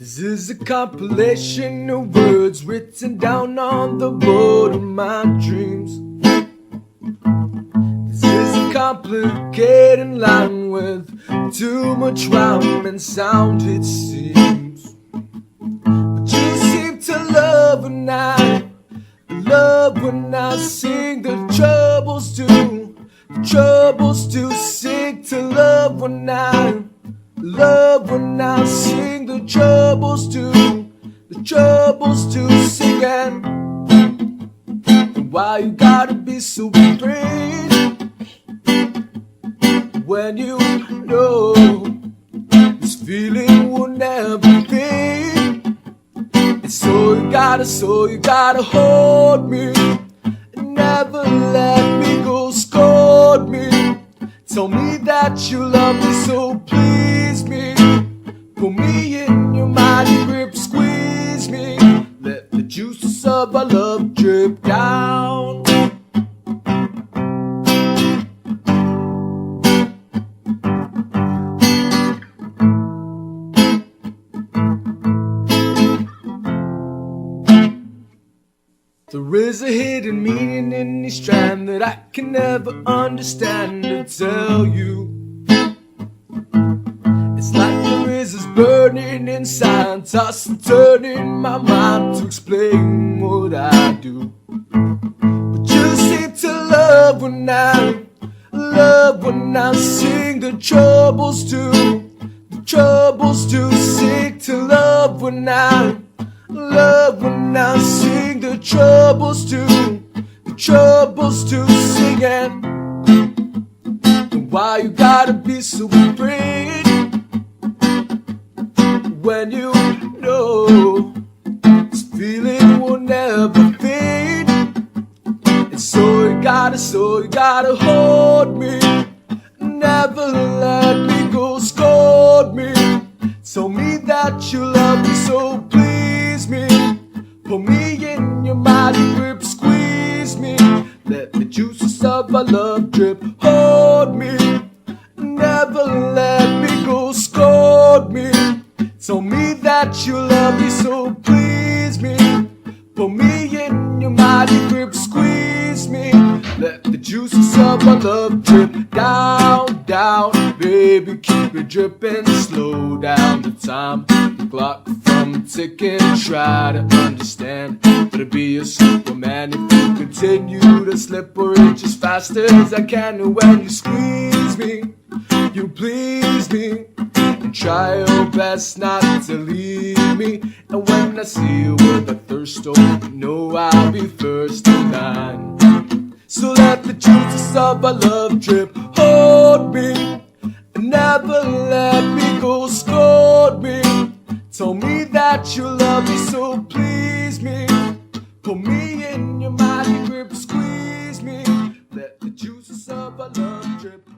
This is a compilation of words written down on the board of my dreams. This is a complicated line with too much rhyme and sound, it seems. But you seem to love when I sing. The troubles do sing to love when I sing. The troubles do sing. And why you gotta be so brave when you know this feeling will never fade? And so you gotta hold me and never let me go. Scold me, tell me that you love me, so please me. Pull me in your mighty grip, squeeze me. Let the juices of our love drip down. There is a hidden meaning in each strand that I can never understand or tell you. It's like there is this burning inside, tossing, turning my mind to explain what I do. But you seem to love when I sing. The troubles do sing to love when I sing. The troubles do sing. And why you gotta be so afraid when you know this feeling will never fade? And so you gotta hold me, never let me go. Scold me, tell me that you love me, so please me. Pull me in your mighty grip, squeeze me. Let the juices of our love drip. Hold me, never let me go. Scold me, tell me that you love me, so please me. Pull me in your mighty grip, squeeze me. Let the juices of our love drip down, down. Baby, keep it dripping. Slow down the time, the clock from ticking. Try to understand, but I'd be a superman if you continue to slip or inch as fast as I can. And when you squeeze me, you please me, and try your best not to leave me. And when I see you with a thirst, oh, you know I'll be first in line. So let the juices of our love drip. Hold me, and never let me go. Scold me, tell me that you love me, so please me. Pull me in your mighty grip, squeeze me. Let the juices of our love drip.